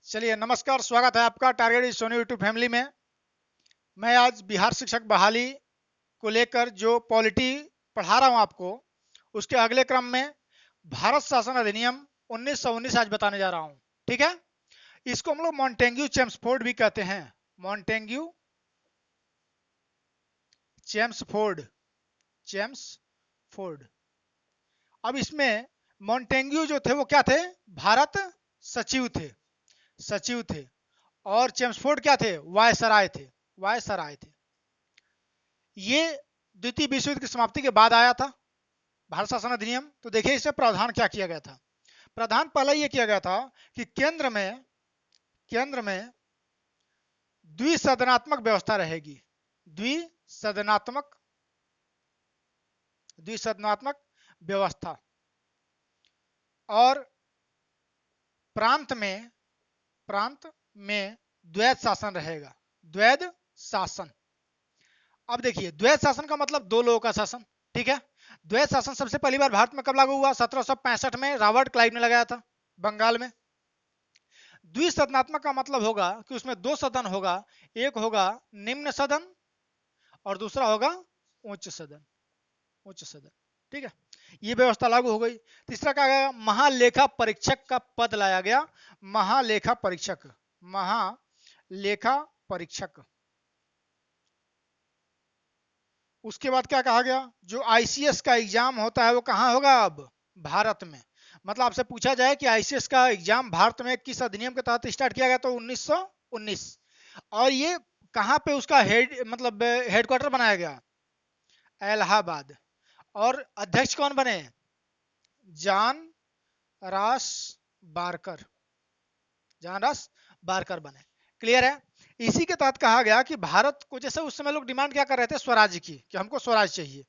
चलिए नमस्कार, स्वागत है आपका टारगेट सोनी यूट्यूब फैमिली में। मैं आज बिहार शिक्षक बहाली को लेकर जो पॉलिटी पढ़ा रहा हूं आपको, उसके अगले क्रम में भारत शासन अधिनियम 1919 आज बताने जा रहा हूं। ठीक है, इसको हम लोग मॉन्टेग्यू चेम्सफोर्ड भी कहते हैं। Montagu Chelmsford, Chelmsford. अब इसमें मॉन्टेग्यू जो थे वो क्या थे? भारत सचिव थे, सचिव थे। और चेम्सफोर्ड क्या थे? वायसराय थे, वायसराय थे। ये द्वितीय विश्व युद्ध की समाप्ति के बाद आया था भारत शासन अधिनियम। तो देखिए इसमें प्रावधान क्या किया गया था। प्रावधान पहले यह किया गया था कि केंद्र में द्विसदनात्मक व्यवस्था रहेगी। द्विसदनात्मक द्विसदनात्मक व्यवस्था। और प्रांत में द्वैध शासन रहेगा, द्वैध शासन। अब देखिए द्वैध शासन का मतलब दो लोगों का शासन। ठीक है, द्वैध शासन सबसे पहली बार भारत में कब लागू हुआ? 1765 में रॉबर्ट क्लाइव ने लगाया था बंगाल में। द्विसदनात्मक का मतलब होगा कि उसमें दो सदन होगा, एक होगा निम्न सदन और दूसरा होगा उच्च सदन, उच्च सदन। ठीक है, ये व्यवस्था लागू हो गई। तीसरा क्या गया? महालेखा परीक्षक का पद लाया गया, महालेखा परीक्षक, महालेखा परीक्षक। उसके बाद क्या कहा गया? जो आईसीएस का एग्जाम होता है वो कहाँ होगा? अब भारत में। मतलब आपसे पूछा जाए कि आईसीएस का एग्जाम भारत में किस अधिनियम के तहत स्टार्ट किया गया, तो 1919। और ये कहाँ पे उसका मतलब हेडक्वार्टर बनाया गया? इलाहाबाद। और अध्यक्ष कौन बने? जॉन रास बारकर, जॉन रास बारकर बने। क्लियर है? इसी के तहत कहा गया कि भारत को, जैसे उस समय लोग डिमांड क्या कर रहे थे? स्वराज की, कि हमको स्वराज चाहिए।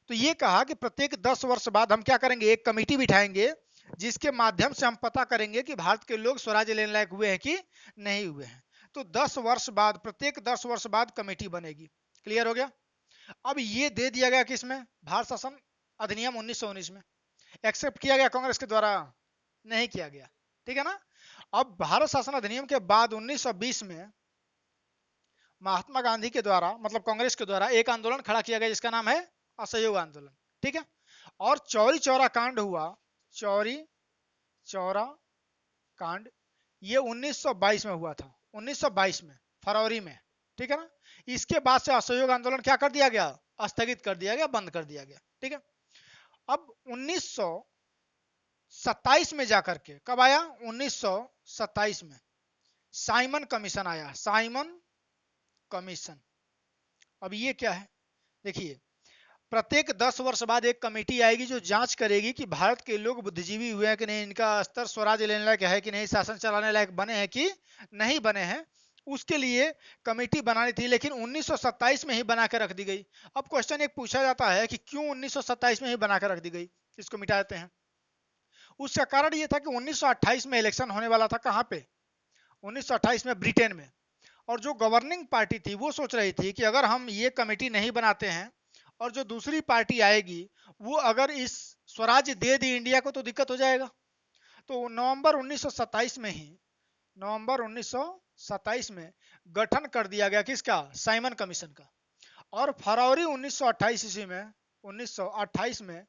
तो ये कहा कि प्रत्येक 10 वर्ष बाद हम क्या करेंगे? एक कमेटी बिठाएंगे जिसके माध्यम से हम पता करेंगे कि भारत के लोग स्वराज लेने लायक हुए हैं कि नहीं हुए हैं। तो 10 वर्ष बाद, प्रत्येक 10 वर्ष बाद कमेटी बनेगी। क्लियर हो गया? अब ये दे दिया गया किसमें? भारत शासन अधिनियम 1919 में। एक्सेप्ट किया गया कांग्रेस के द्वारा? नहीं किया गया। ठीक है ना? अब भारत शासन अधिनियम के बाद 1920 में महात्मा गांधी के द्वारा, मतलब कांग्रेस के द्वारा, एक आंदोलन खड़ा किया गया जिसका नाम है असहयोग आंदोलन। ठीक है, और चौरी चौरा कांड हुआ, चौरी चौरा कांड। ये 1922 में हुआ था, 1922 में फरवरी में। ठीक है ना? इसके बाद से असहयोग आंदोलन क्या कर दिया गया? स्थगित कर दिया गया, बंद कर दिया गया। ठीक है, अब 1927 में जाकर के, कब आया? 1927 में साइमन कमीशन आया, साइमन कमीशन। अब ये क्या है? देखिए, प्रत्येक 10 वर्ष बाद एक कमेटी आएगी जो जांच करेगी कि भारत के लोग बुद्धिजीवी हुए हैं कि नहीं, इनका स्तर स्वराज लेने लायक है कि नहीं, शासन चलाने लायक बने हैं कि नहीं बने हैं। उसके लिए कमेटी बनानी थी, लेकिन 1927 में ही बना के रख दी गई। अब क्वेश्चन एक पूछा जाता है कि क्यों 1927 में ही बना के रख दी गई, इसको मिटा देते हैं। उसका कारण यह था कि 1928 में इलेक्शन होने वाला था। कहां पे? 1928 में ब्रिटेन में। और जो गवर्निंग पार्टी थी वो सोच रही थी कि अगर हम ये कमेटी नहीं बनाते हैं और जो दूसरी पार्टी आएगी वो अगर इस स्वराज दे दी इंडिया को तो दिक्कत हो जाएगा। तो नवंबर 1927 में ही, नवंबर 1927 में गठन कर दिया गया किसका? साइमन कमीशन का। और फरवरी 1928 ईस्वी में, 1928 में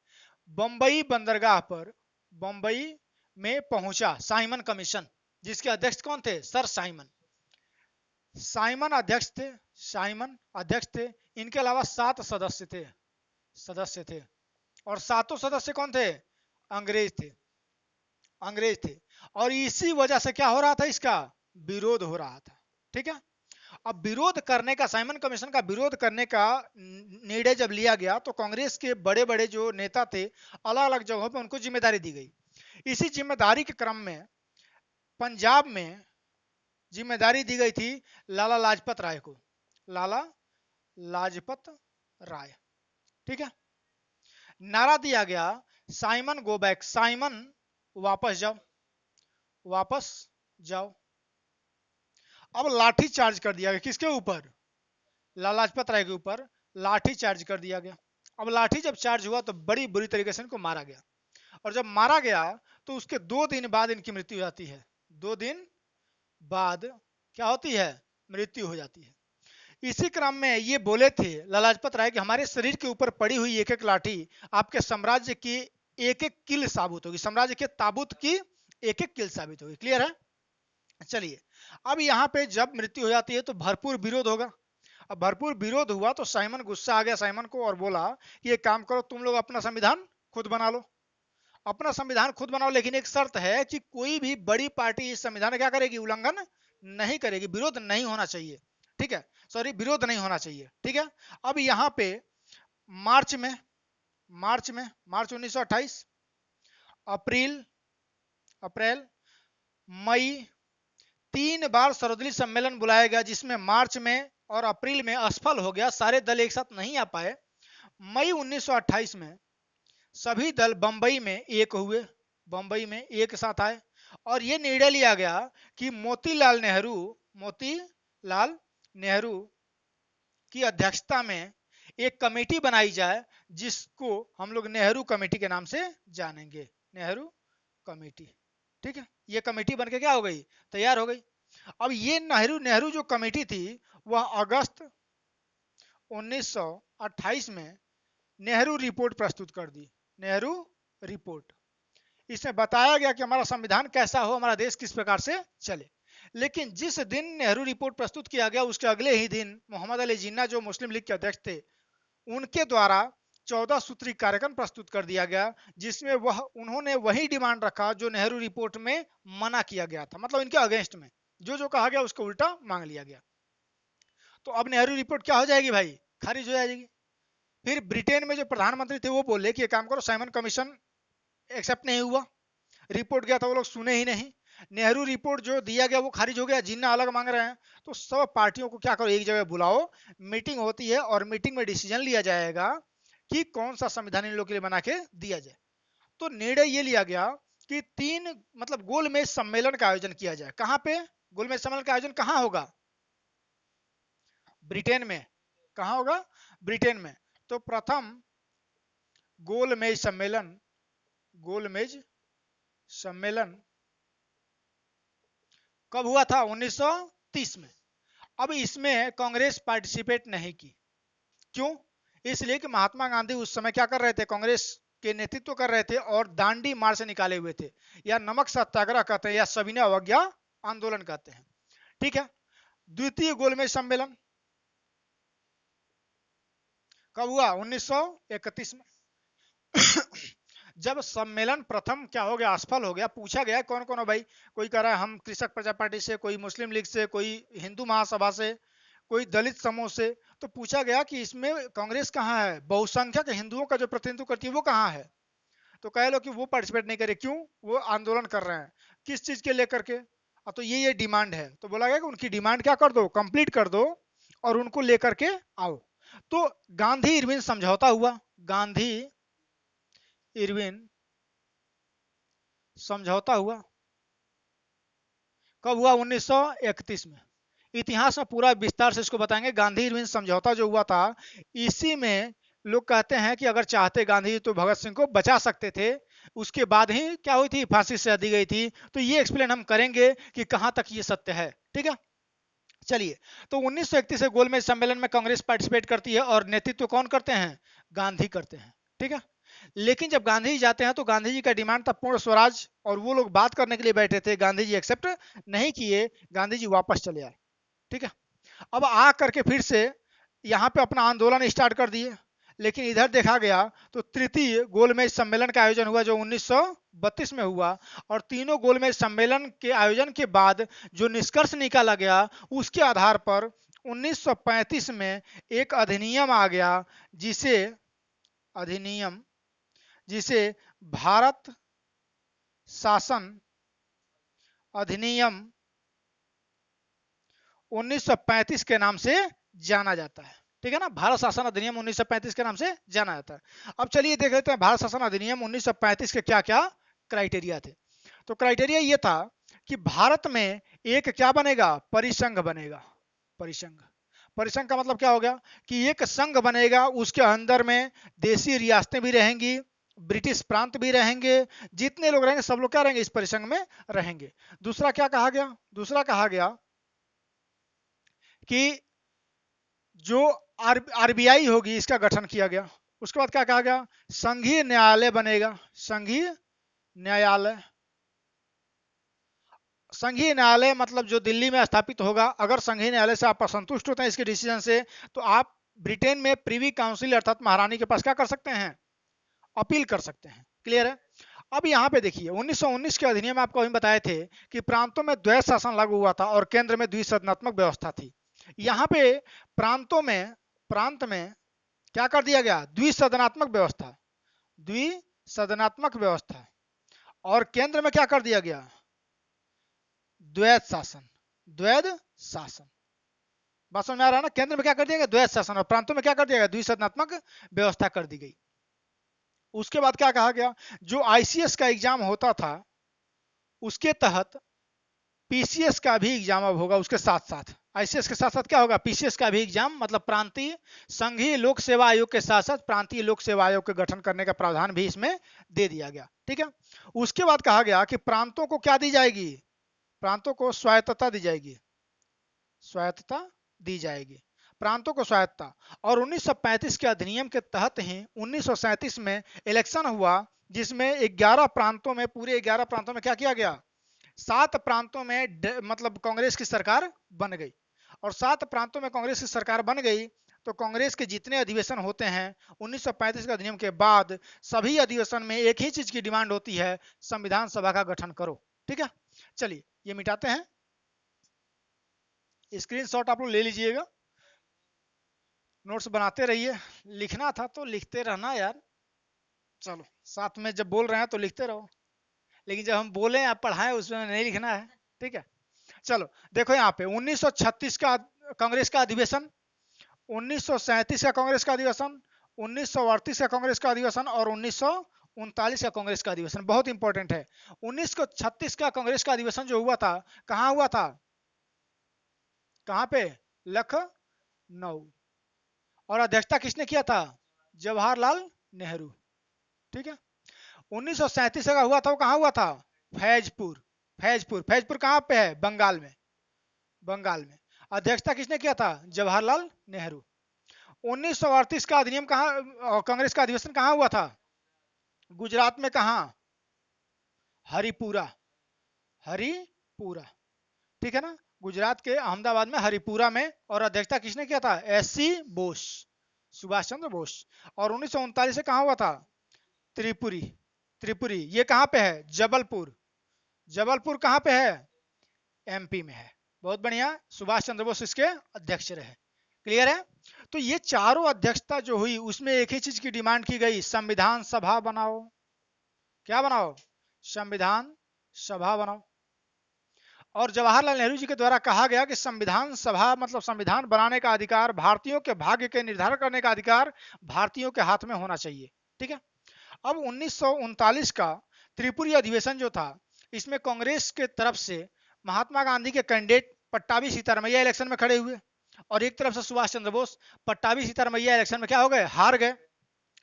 बंबई बंदरगाह पर, बंबई में पहुंचा साइमन कमीशन, जिसके अध्यक्ष कौन थे? Sir Simon. साइमन अध्यक्ष थे, साइमन अध्यक्ष थे। इनके अलावा 7 सदस्य थे। और सातों सदस्य कौन थे? अंग्रेज थे, अंग्रेज थे। और इसी वजह से क्या हो रहा था? इसका विरोध हो रहा था। ठीक है, अब विरोध करने का, साइमन कमीशन का विरोध करने का निर्णय जब लिया गया तो कांग्रेस के बड़े बड़े जो नेता थे, अलग अलग जगहों पर उनको जिम्मेदारी दी गई। इसी जिम्मेदारी के क्रम में पंजाब में जिम्मेदारी दी गई थी लाला लाजपत राय को, लाला लाजपत राय। ठीक है, नारा दिया गया साइमन गो बैक, साइमन वापस जाओ, वापस जाओ। अब लाठी चार्ज कर दिया गया किसके ऊपर? लाला लाजपत राय के ऊपर लाठी चार्ज कर दिया गया। अब लाठी जब चार्ज हुआ तो बड़ी बुरी तरीके से इनको मारा गया। और जब मारा गया तो उसके 2 दिन बाद इनकी मृत्यु हो जाती है, 2 दिन बाद क्या होती है, मृत्यु हो जाती है। इसी क्रम में ये बोले थे लाला लाजपत राय कि हमारे शरीर के ऊपर पड़ी हुई एक एक लाठी आपके साम्राज्य की एक एक किल साबित होगी, साम्राज्य के ताबूत की एक एक किल साबित होगी। क्लियर है? चलिए, अब यहाँ पे जब मृत्यु हो जाती है तो भरपूर विरोध होगा। अब भरपूर विरोध हुआ तो साइमन गुस्सा आ गया साइमन को और बोला कि एक काम करो, तुम लोग अपना संविधान खुद बना लो, अपना संविधान खुद बनाओ, लेकिन एक शर्त है कि कोई भी बड़ी पार्टी इस संविधान का क्या करेगी, उल्लंघन नहीं करेगी, विरोध नहीं होना चाहिए। ठीक है, सॉरी, विरोध नहीं होना चाहिए। ठीक है, अब यहाँ पे मार्च में मार्च 1928, अप्रैल अप्रैल मई, 3 बार सर्वदलीय सम्मेलन बुलाया गया, जिसमें मार्च में और अप्रैल में असफल हो गया, सारे दल एक साथ नहीं आ पाए। मई 1928 में सभी दल बंबई में एक हुए, बंबई में एक साथ आए और यह निर्णय लिया गया कि मोतीलाल नेहरू की अध्यक्षता में एक कमेटी बनाई जाए, जिसको हम लोग नेहरू कमेटी के नाम से जानेंगे, नेहरू कमेटी। ठीक है, ये कमेटी बनके क्या हो गई, तैयार हो गई। अब ये नेहरू जो कमेटी थी वह अगस्त 1928 में नेहरू रिपोर्ट प्रस्तुत कर दी, नेहरू रिपोर्ट। इसमें बताया गया कि हमारा संविधान कैसा हो, हमारा देश किस प्रकार से चले। लेकिन जिस दिन नेहरू रिपोर्ट प्रस्तुत किया गया उसके अगले ही दिन मोहम्मद अली जिन्ना जो मुस्लिम लीग के अध्यक्ष थे, उनके द्वारा 14 सूत्री कार्यक्रम प्रस्तुत कर दिया गया, जिसमें उन्होंने वही डिमांड रखा जो नेहरू रिपोर्ट में मना किया गया था, मतलब इनके अगेंस्ट में जो कहा गया उसको उल्टा मांग लिया गया। तो अब नेहरू रिपोर्ट क्या हो जाएगी भाई, खारिज हो जाएगी। फिर ब्रिटेन में जो प्रधानमंत्री थे वो बोले कि एक काम करो, साइमन कमीशन एक्सेप्ट नहीं हुआ, रिपोर्ट गया था वो लोग सुने ही नहीं, नेहरू रिपोर्ट जो दिया गया वो खारिज हो गया, जिन्ना अलग मांग रहे हैं। तो सब पार्टियों को क्या करो, एक जगह बुलाओ, मीटिंग होती है और मीटिंग में डिसीजन लिया जाएगा कि कौन सा संविधान इन लोग के लिए बना के दिया जाए। तो निर्णय ये लिया गया कि 3 मतलब गोलमेज सम्मेलन का आयोजन किया जाए। कहां पे गोलमेज सम्मेलन का आयोजन कहां होगा, ब्रिटेन में। कहां होगा, ब्रिटेन में। तो प्रथम गोलमेज सम्मेलन कब हुआ था, 1930 में। अब इसमें कांग्रेस पार्टिसिपेट नहीं की, क्यों, इसलिए कि महात्मा गांधी उस समय क्या कर रहे थे, कांग्रेस के नेतृत्व कर रहे थे और दांडी मार्च निकाले हुए थे, या नमक सत्याग्रह कहते हैं या सविनय अवज्ञा आंदोलन कहते हैं। ठीक है, द्वितीय गोलमेज सम्मेलन कब हुआ, 1931 में। जब सम्मेलन प्रथम क्या हो गया, असफल हो गया, पूछा गया कौन कौन है भाई, कोई कह रहा है हम कृषक प्रजा पार्टी से, कोई मुस्लिम लीग से, कोई हिंदू महासभा से, कोई दलित समूह से। तो पूछा गया कि इसमें कांग्रेस कहाँ है, बहुसंख्यक हिंदुओं का जो प्रतिनिधित्व करती है वो कहाँ है। तो कह लो कि वो पार्टिसिपेट नहीं करे, क्यों, वो आंदोलन कर रहे हैं, किस चीज के लेकर के, तो ये डिमांड है। तो बोला गया कि उनकी डिमांड क्या कर दो, कंप्लीट कर दो और उनको लेकर के आओ। तो गांधी इरविन समझौता हुआ, गांधी इरविन समझौता हुआ कब हुआ, 1931 में। इतिहास में पूरा विस्तार से इसको बताएंगे। गांधी इरविन समझौता जो हुआ था, इसी में लोग कहते हैं कि अगर चाहते गांधी तो भगत सिंह को बचा सकते थे, उसके बाद ही क्या हुई थी, फांसी से दी गई थी। तो ये एक्सप्लेन हम करेंगे कि कहां तक ये सत्य है। ठीक है, चलिए। तो 1931 से गोलमेज सम्मेलन में कांग्रेस पार्टिसिपेट करती है और नेतृत्व कौन करते हैं, गांधी करते हैं। ठीक है, लेकिन जब गांधी जी जाते हैं तो गांधी जी का डिमांड था पूर्ण स्वराज, और वो लोग बात करने के लिए बैठे थे, गांधी जी एक्सेप्ट नहीं किए, गांधी जी वापस चले आए। ठीक है, अब आ करके फिर से यहाँ पे अपना आंदोलन स्टार्ट कर दिए। लेकिन इधर देखा गया तो तृतीय गोलमेज सम्मेलन का आयोजन हुआ जो 1932 में हुआ, और तीनों गोलमेज सम्मेलन के आयोजन के बाद जो निष्कर्ष निकाला गया उसके आधार पर 1935 में एक अधिनियम आ गया, जिसे भारत शासन अधिनियम 1935 के नाम से जाना जाता है। ठीक है ना, भारत शासन अधिनियम 1935 के नाम से जाना जाता है। अब चलिए देख लेते हैं भारत शासन अधिनियम 1935 के क्या क्या क्राइटेरिया थे। तो क्राइटेरिया ये था कि भारत में एक क्या बनेगा, परिसंघ बनेगा। परिसंघ का मतलब क्या हो गया कि एक संघ बनेगा, उसके अंदर में देशी रियासतें भी रहेंगी ब्रिटिश प्रांत भी रहेंगे, जितने लोग रहेंगे सब लोग क्या रहेंगे, इस परिसंघ में रहेंगे। दूसरा क्या कहा गया, दूसरा कहा गया कि जो आरबीआई होगी इसका गठन किया गया। उसके बाद क्या कहा गया, संघीय न्यायालय बनेगा, संघीय न्यायालय। संघीय न्यायालय मतलब जो दिल्ली में स्थापित होगा। अगर संघीय न्यायालय से आप असंतुष्ट होते हैं इसके डिसीजन से, तो आप ब्रिटेन में प्रीवी काउंसिल अर्थात महारानी के पास क्या कर सकते हैं, अपील कर सकते हैं। क्लियर है। अब यहाँ पे देखिए 1919 के अधिनियम आपको अभी बताए थे कि प्रांतों में द्वैत शासन लागू हुआ था और केंद्र में द्विसदनात्मक व्यवस्था थी। यहाँ पे प्रांतों में, प्रांत में क्या कर दिया गया, द्विसदनात्मक व्यवस्था, द्विसदनात्मक व्यवस्था, और केंद्र में क्या कर दिया गया, द्वैत शासन, द्वैध शासन। बात समझ में आ रहा है ना, केंद्र में क्या कर दिया गया, द्वैत शासन, और प्रांतों में क्या कर दिया गया, द्विसदनात्मक व्यवस्था कर दी गई। उसके बाद क्या कहा गया, जो आईसीएस का एग्जाम होता था उसके तहत पीसीएस का भी एग्जाम अब होगा, उसके साथ साथ आईसीएस के साथ साथ क्या होगा, पीसीएस का भी एग्जाम, मतलब प्रांतीय संघीय लोक सेवा आयोग के साथ साथ प्रांतीय लोक सेवा आयोग के गठन करने का प्रावधान भी इसमें दे दिया गया। ठीक है। उसके बाद कहा गया कि प्रांतों को क्या दी जाएगी, प्रांतों को स्वायत्तता दी जाएगी, स्वायत्तता दी जाएगी, प्रांतों को स्वायत्तता। और 1935 के अधिनियम के तहत ही 1937 में इलेक्शन हुआ, जिसमें 11 प्रांतों में, पूरे 11 प्रांतों में क्या किया गया, 7 प्रांतों में मतलब कांग्रेस की सरकार बन गई। और 7 प्रांतों में कांग्रेस की सरकार बन गई तो कांग्रेस के जितने अधिवेशन होते हैं 1935 के अधिनियम के बाद, सभी अधिवेशन में एक ही चीज की डिमांड होती है, संविधान सभा का गठन करो। ठीक है। चलिए ये मिटाते हैं, स्क्रीनशॉट आप लोग ले लीजिएगा, नोट्स बनाते रहिए, लिखना था तो लिखते रहना यार। चलो साथ में जब बोल रहे हैं तो लिखते रहो, लेकिन जब हम बोले आप पढ़ाएं उसमें नहीं लिखना है। ठीक है। चलो देखो यहाँ पे 1936 का कांग्रेस का अधिवेशन, 1937 का कांग्रेस का अधिवेशन, 1938 का कांग्रेस का अधिवेशन और 1939 का कांग्रेस का अधिवेशन। बहुत इंपॉर्टेंट है। 1936 का कांग्रेस का अधिवेशन जो हुआ था, कहाँ हुआ था, कहाँ पे, लखनऊ। और अध्यक्षता किसने किया था, जवाहरलाल नेहरू। ठीक है। 1937 का हुआ था, वो कहाँ हुआ था, फैजपुर। फैजपुर, फैजपुर कहाँ पे है, बंगाल में, बंगाल में। अध्यक्षता किसने किया था, जवाहरलाल नेहरू। 1938 का अधिनियम कहाँ, कांग्रेस का अधिवेशन कहाँ हुआ था, गुजरात में, कहाँ, हरिपुरा, हरिपुरा। ठीक है ना, गुजरात के अहमदाबाद में हरिपुरा में। और अध्यक्षता किसने किया था, एससी बोस, सुभाष चंद्र बोस। और 1939 से कहाँ हुआ था, त्रिपुरी, त्रिपुरी। ये कहाँ पे है, जबलपुर, जबलपुर कहाँ पे है, एमपी में है। बहुत बढ़िया, सुभाष चंद्र बोस इसके अध्यक्ष रहे। क्लियर है। तो ये चारों अध्यक्षता जो हुई उसमें एक ही चीज की डिमांड की गई, संविधान सभा बनाओ। क्या बनाओ, संविधान सभा बनाओ। और जवाहरलाल नेहरू जी के द्वारा कहा गया कि संविधान सभा मतलब संविधान बनाने का अधिकार, भारतीयों के भाग्य के निर्धारण करने का अधिकार भारतीयों के हाथ में होना चाहिए। ठीक है। अब 1939 का त्रिपुरी अधिवेशन जो था, इसमें कांग्रेस के तरफ से महात्मा गांधी के कैंडिडेट पट्टाभी सीतारमैया इलेक्शन में खड़े हुए, और एक तरफ से सुभाष चंद्र बोस। पट्टाभी सीतारमैया इलेक्शन में क्या हो गए, हार गए।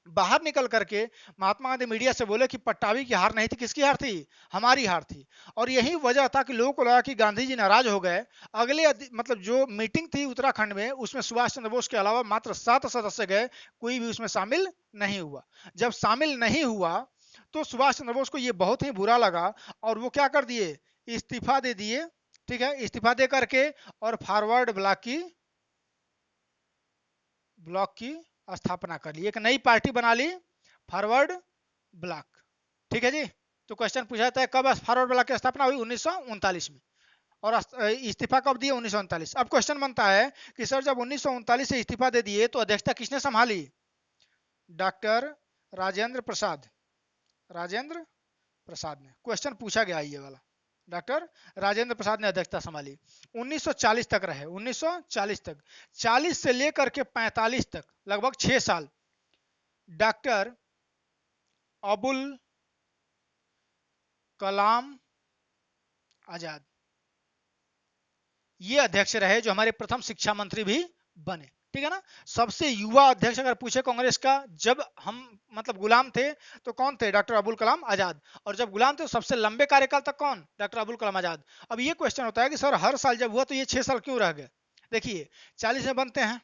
बाहर निकल करके महात्मा गांधी मीडिया से बोले कि पट्टाभी की हार नहीं थी, किसकी हार थी, हमारी हार थी। और यही वजह था कि लोगों को लगा कि गांधी जी नाराज हो गए। अगले मतलब जो मीटिंग थी उत्तराखंड में, उसमें सुभाष चंद्र बोस के अलावा मात्र 7 सदस्य गए, कोई भी उसमें शामिल नहीं हुआ। जब शामिल नहीं हुआ तो सुभाष चंद्र बोस को ये बहुत ही बुरा लगा और वो क्या कर दिए, इस्तीफा दे दिए। ठीक है, इस्तीफा दे करके और फॉरवर्ड ब्लॉक की स्थापना कर ली, एक नई पार्टी बना ली, फॉरवर्ड ब्लॉक। ठीक है जी। तो क्वेश्चन पूछा जाता है कब फॉरवर्ड ब्लॉक की स्थापना हुई, 1939 में। और इस्तीफा कब दिए, 1939। अब क्वेश्चन बनता है कि सर जब 1939 से इस्तीफा दे दिए तो अध्यक्षता किसने संभाली, डॉक्टर राजेंद्र प्रसाद, राजेंद्र प्रसाद ने। क्वेश्चन पूछा गया ये वाला, डॉक्टर राजेंद्र प्रसाद ने अध्यक्षता संभाली। 1940 तक रहे, 1940 तक, 40 से लेकर के 45 तक लगभग 6 साल डॉक्टर अबुल कलाम आजाद ये अध्यक्ष रहे, जो हमारे प्रथम शिक्षा मंत्री भी बने। ठीक है ना। सबसे युवा अध्यक्ष अगर पूछे कांग्रेस का, जब हम मतलब गुलाम थे तो कौन थे? डॉक्टर अबुल कलाम आजाद। और जब गुलाम थे तो सबसे लंबे कार्यकाल तक कौन? डॉक्टर अबुल कलाम आजाद। अब ये क्वेश्चन होता है कि सर हर साल जब हुआ तो ये 6 साल क्यों रह गए? देखिए 40 में बनते हैं,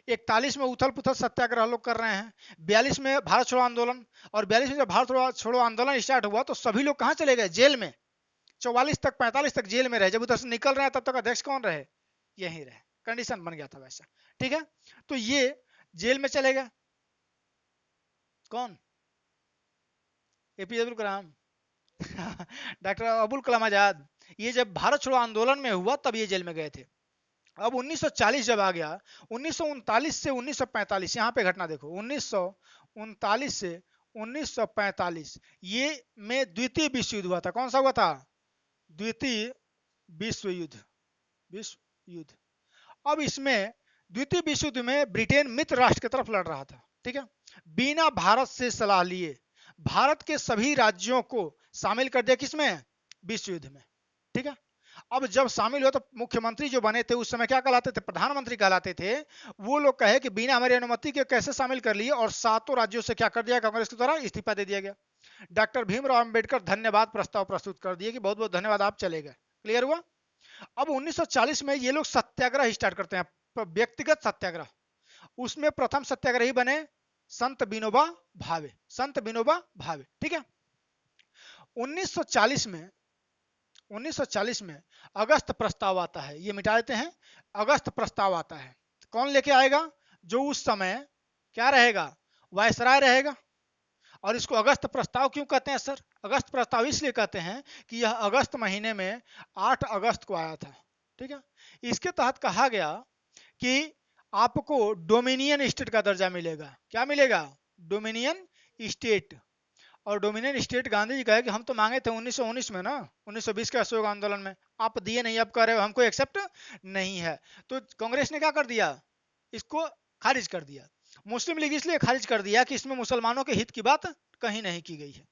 41 में उथल पुथल सत्याग्रह लोग कर रहे हैं, 42 में भारत छोड़ो आंदोलन, और 42 में जब भारत छोड़ो आंदोलन स्टार्ट हुआ तो सभी लोग कहाँ चले गए? जेल में। 44 तक 45 तक जेल में रहे, जब उधर से निकल रहे हैं तब तक अध्यक्ष कौन रहे? यही रहे। कंडीशन बन गया था वैसा, ठीक है। तो ये जेल में चले गए, कौन? APJ Abdul Kalam doctor Abul Kalam Azad. ये जब भारत छोड़ो आंदोलन में हुआ तब ये जेल में गए थे। अब 1940 जब आ गया, 1939 से 1945, यहाँ पे घटना देखो, 1939 से 1945 ये में द्वितीय विश्व युद्ध हुआ था। कौन सा हुआ था? द्वितीय विश्व युद्ध। विश्व युद्ध। अब इसमें द्वितीय विश्व युद्ध में ब्रिटेन मित्र राष्ट्र की तरफ लड़ रहा था, ठीक है। बिना भारत से सलाह लिए भारत के सभी राज्यों को शामिल कर दिया किसमें? विश्व युद्ध में, ठीक है। अब जब शामिल हुआ तो मुख्यमंत्री जो बने थे उस समय क्या कहलाते थे? प्रधानमंत्री कहलाते थे। वो लोग कहे कि बिना हमारी अनुमति के कैसे शामिल कर लिए, और सातों राज्यों से क्या कर दिया? कांग्रेस के द्वारा इस्तीफा दे दिया गया। डॉक्टर भीमराव अंबेडकर धन्यवाद प्रस्ताव प्रस्तुत कर दिए कि बहुत बहुत धन्यवाद, आप चले गए। क्लियर हुआ। अब 1940 में ये लोग सत्याग्रह स्टार्ट करते हैं, व्यक्तिगत सत्याग्रह। उसमें प्रथम सत्याग्रही बने संत विनोबा भावे। संत विनोबा भावे, ठीक है। 1940 में अगस्त प्रस्ताव आता है, ये मिटा देते हैं। अगस्त प्रस्ताव आता है, कौन लेके आएगा? जो उस समय क्या रहेगा? वायसराय रहेगा। और इसको अगस्त प्रस्ताव क्यों कहते हैं सर? अगस्त प्रस्ताव इसलिए कहते हैं कि यह अगस्त महीने में 8 अगस्त को आया था, ठीक है। इसके तहत कहा गया कि आपको डोमिनियन स्टेट का दर्जा मिलेगा। क्या मिलेगा? Dominion state. और डोमिनियन स्टेट गांधी जी कहे कि हम तो मांगे थे 1919 में ना, 1920 के असहयोग आंदोलन में, आप दिए नहीं, अब कह रहे हो हमको एक्सेप्ट नहीं है। तो कांग्रेस ने क्या कर दिया? इसको खारिज कर दिया। मुस्लिम लीग इसलिए खारिज कर दिया कि इसमें मुसलमानों के हित की बात कहीं नहीं की गई है।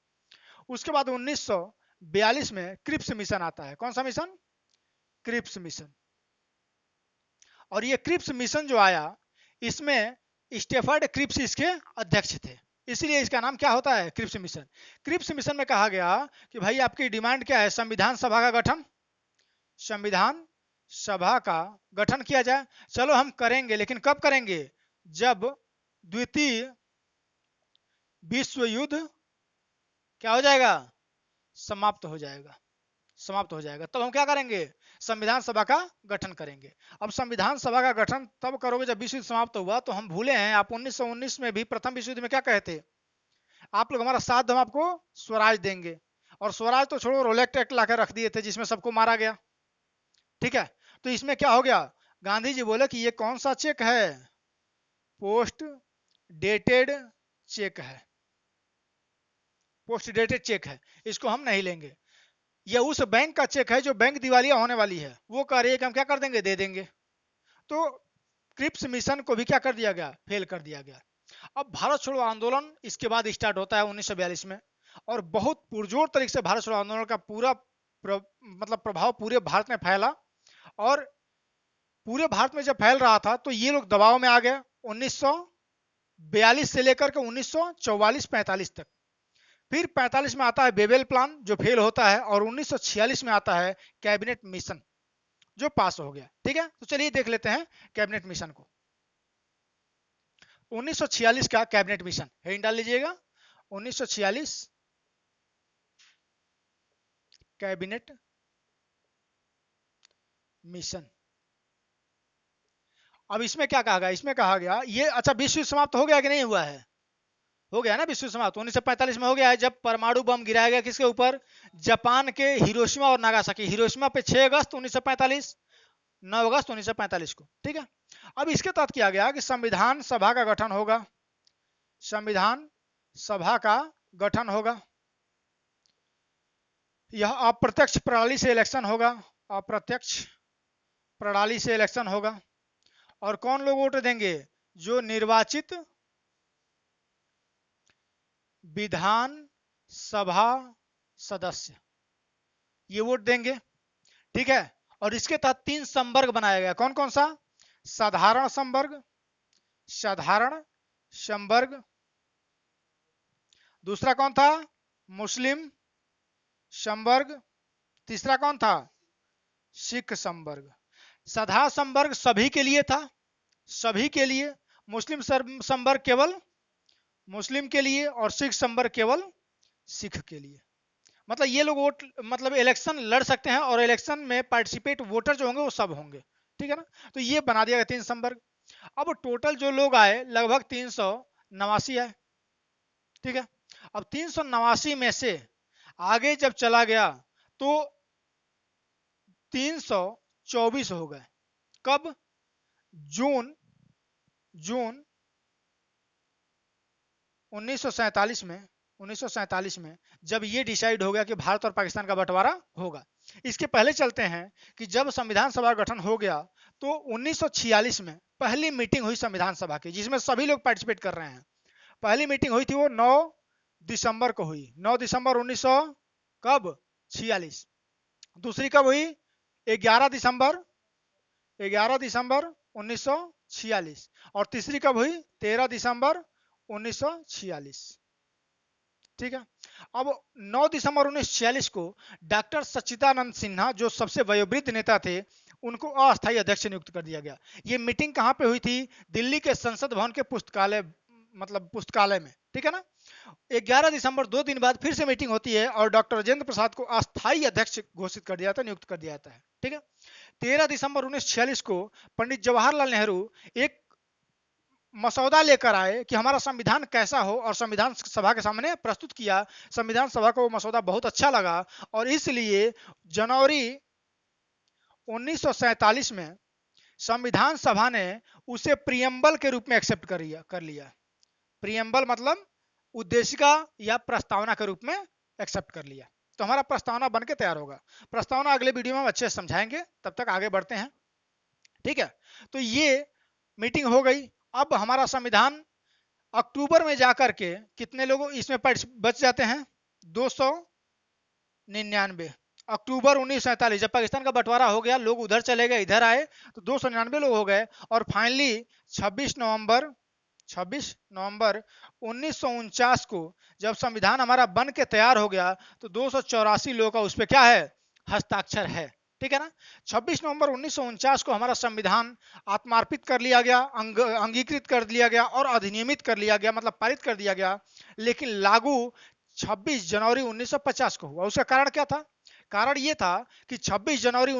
उसके बाद 1942 में क्रिप्स मिशन आता है। कौन सा मिशन? Cripps mission. और ये क्रिप्स मिशन जो आया, इसमें स्टेफर्ड क्रिप्स इसके अध्यक्ष थे, इसलिए इसका नाम क्या होता है? Cripps mission. क्रिप्स मिशन में कहा गया कि भाई आपकी डिमांड क्या है? संविधान सभा का गठन। संविधान सभा का गठन किया जाए। चलो हम करेंगे, लेकिन कब करेंगे? जब द्वितीय विश्व युद्ध क्या हो जाएगा? समाप्त हो जाएगा। समाप्त हो जाएगा तब हम क्या करेंगे? संविधान सभा का गठन करेंगे। अब संविधान सभा का गठन तब करोगे जब विश्व युद्ध समाप्त हुआ। तो हम भूले हैं, आप 1919 में भी प्रथम विश्व युद्ध में क्या कहे थे? आप लोग हमारा साथ दो, हम आपको स्वराज देंगे। और स्वराज तो छोड़ो, रोलेक्ट एक्ट लाकर रख दिए थे जिसमें सबको मारा गया, ठीक है। तो इसमें क्या हो गया? गांधी जी बोले कि ये कौन सा चेक है? पोस्ट डेटेड चेक है। पोस्ट डेटेड चेक है, इसको हम नहीं लेंगे। यह उस बैंक का चेक है जो बैंक दिवालिया होने वाली है, वो कह रही है कि हम क्या कर देंगे? दे देंगे। तो क्रिप्स मिशन को भी क्या कर दिया गया? फेल कर दिया गया। अब भारत छोड़ो आंदोलन इसके बाद स्टार्ट होता है 1942 में, और बहुत पुरजोर तरीके से भारत छोड़ो आंदोलन का पूरा मतलब प्रभाव पूरे भारत में फैला। और पूरे भारत में जब फैल रहा था तो ये लोग दबाव में आ गए 1942 से लेकर के 1944-45 तक। फिर 45 में आता है बेबेल प्लान जो फेल होता है, और 1946 में आता है कैबिनेट मिशन जो पास हो गया, ठीक है। तो चलिए देख लेते हैं कैबिनेट मिशन को। 1946 का कैबिनेट मिशन हेडिंग डाल लीजिएगा, 1946 कैबिनेट मिशन। अब इसमें क्या कहा गया? इसमें कहा गया ये, अच्छा विश्व युद्ध समाप्त हो गया कि नहीं हुआ है? हो गया ना विश्व युद्ध समाप्त, 1945 में हो गया है, जब परमाणु बम गिराया गया किसके ऊपर? जापान के हिरोशिमा और नागासाकी। हिरोशिमा पे 6 अगस्त 1945, 9 अगस्त 1945 को, ठीक है। अब इसके तहत किया गया कि संविधान सभा का गठन होगा। संविधान सभा का गठन होगा। यह अप्रत्यक्ष प्रणाली से इलेक्शन होगा। अप्रत्यक्ष प्रणाली से इलेक्शन होगा। और कौन लोग वोट देंगे? जो निर्वाचित विधान सभा सदस्य, ये वोट देंगे, ठीक है। और इसके तहत 3 संवर्ग बनाया गया। कौन कौन सा? साधारण संवर्ग, साधारण संवर्ग, दूसरा कौन था, मुस्लिम संवर्ग, तीसरा कौन था, सिख संवर्ग। साधारण संवर्ग सभी के लिए था, सभी के लिए, मुस्लिम संवर्ग केवल मुस्लिम के लिए और सिख संवर्ग केवल सिख के लिए। मतलब ये लोग वोट मतलब इलेक्शन लड़ सकते हैं और इलेक्शन में पार्टिसिपेट वोटर जो होंगे वो सब होंगे, ठीक है ना। तो ये बना दिया गया 3 संवर्ग। अब टोटल जो लोग आए लगभग 389 आए, ठीक है। अब 389 में से आगे जब चला गया तो 324 हो गए। कब, जून 1947 में जब ये डिसाइड हो गया कि भारत और पाकिस्तान का बंटवारा होगा। इसके पहले चलते हैं कि जब संविधान सभा गठन हो गया तो 1946 में पहली मीटिंग हुई संविधान सभा की, जिसमें सभी लोग पार्टिसिपेट कर रहे हैं। पहली मीटिंग हुई थी वो 9 दिसंबर को हुई, 9 दिसंबर 1946। दूसरी कब हुई, 11 दिसंबर 1946। और तीसरी कब हुई, 13 दिसंबर 1946, ठीक है। अब 9 दिसंबर 1946 को डॉक्टर सच्चिदानंद सिन्हा जो सबसे वयोवृद्ध नेता थे उनको अस्थायी अध्यक्ष नियुक्त कर दिया गया। ये मीटिंग कहां पे हुई थी, दिल्ली के संसद भवन के पुस्तकालय मतलब पुस्तकालय में, ठीक है ना। 11 दिसंबर 2 दिन बाद फिर से मीटिंग होती है और डॉक्टर राजेंद्र प्रसाद को अस्थायी अध्यक्ष घोषित कर दिया जाता है, नियुक्त कर दिया जाता है, ठीक है। 13 दिसंबर 1946 को पंडित जवाहरलाल नेहरू एक मसौदा लेकर आए कि हमारा संविधान कैसा हो और संविधान सभा के सामने प्रस्तुत किया। संविधान सभा को वो मसौदा बहुत अच्छा लगा और इसलिए जनवरी 1947 में संविधान सभा ने उसे प्रियम्बल के रूप में एक्सेप्ट कर लिया। प्रियम्बल मतलब उद्देशिका या प्रस्तावना के रूप में एक्सेप्ट कर लिया। तो हमारा प्रस्तावना बनके तैयार होगा। प्रस्तावना अगले वीडियो में हम अच्छे से समझाएंगे, तब तक आगे बढ़ते हैं, ठीक है। तो ये मीटिंग हो गई। अब हमारा संविधान अक्टूबर में जाकर के कितने लोग इसमें बच जाते हैं, 299। अक्टूबर 1947 जब पाकिस्तान का बंटवारा हो गया, लोग उधर चले गए, इधर आए, तो 299 लोग हो गए। और फाइनली 26 नवंबर 1949 को जब संविधान हमारा बन के तैयार हो गया तो 284 लोगों का उस पर क्या है, हस्ताक्षर है, ठीक है ना। 26 नवंबर 1949 को हमारा संविधान आत्मार्पित कर लिया गया, अंगीकृत कर लिया गया और अधिनियमित कर लिया गया, मतलब पारित कर दिया गया। लेकिन लागू 26 जनवरी 1950 को हुआ। उसका कारण क्या था, कारण यह था कि 26 जनवरी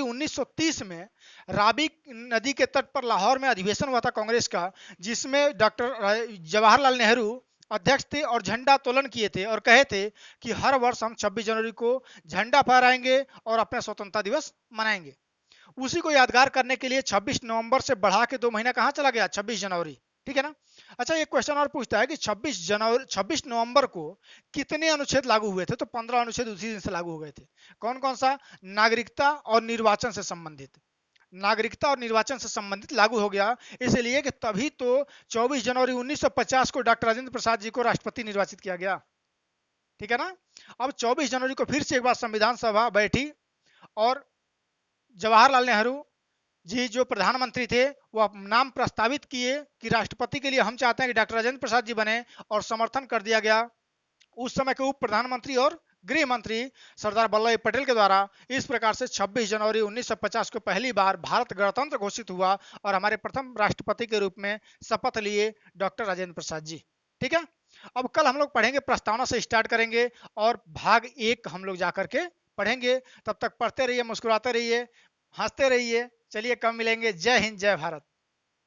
1930 में रावी नदी के तट पर लाहौर में अधिवेशन हुआ था कांग्रेस का, जिसमें डॉक्टर जवाहरलाल नेहरू अध्यक्ष थे और झंडा तोलन किए थे और कहे थे कि हर वर्ष हम 26 जनवरी को झंडा फहराएंगे और अपना स्वतंत्रता दिवस मनाएंगे। उसी को यादगार करने के लिए 26 नवंबर से बढ़ा के 2 महीना कहां चला गया, 26 जनवरी, ठीक है ना। अच्छा, एक क्वेश्चन और पूछता है कि 26 नवंबर को कितने अनुच्छेद लागू हुए थे, तो 15 अनुच्छेद उसी दिन से लागू हो गए थे। कौन कौन सा, नागरिकता और निर्वाचन से संबंधित, नागरिकता और निर्वाचन से संबंधित लागू हो गया। इसलिए कि तभी तो 24 जनवरी 1950 को डॉक्टर राजेंद्र प्रसाद जी को राष्ट्रपति निर्वाचित किया गया, ठीक है ना। अब 24 जनवरी को फिर से एक बार संविधान सभा बैठी और जवाहरलाल नेहरू जी जो प्रधानमंत्री थे वो नाम प्रस्तावित किए कि राष्ट्रपति के लिए हम चाहते हैं कि डॉक्टर राजेंद्र प्रसाद जी बने, और समर्थन कर दिया गया उस समय के उप प्रधानमंत्री और गृह मंत्री सरदार वल्लभ भाई पटेल के द्वारा। इस प्रकार से 26 जनवरी 1950 को पहली बार भारत गणतंत्र घोषित हुआ और हमारे प्रथम राष्ट्रपति के रूप में शपथ लिए डॉक्टर राजेंद्र प्रसाद जी, ठीक है। अब कल हम लोग पढ़ेंगे, प्रस्तावना से स्टार्ट करेंगे और भाग 1 हम लोग जाकर के पढ़ेंगे। तब तक पढ़ते रहिए, मुस्कुराते रहिए, हंसते रहिए। चलिए कब मिलेंगे। जय हिंद, जय भारत।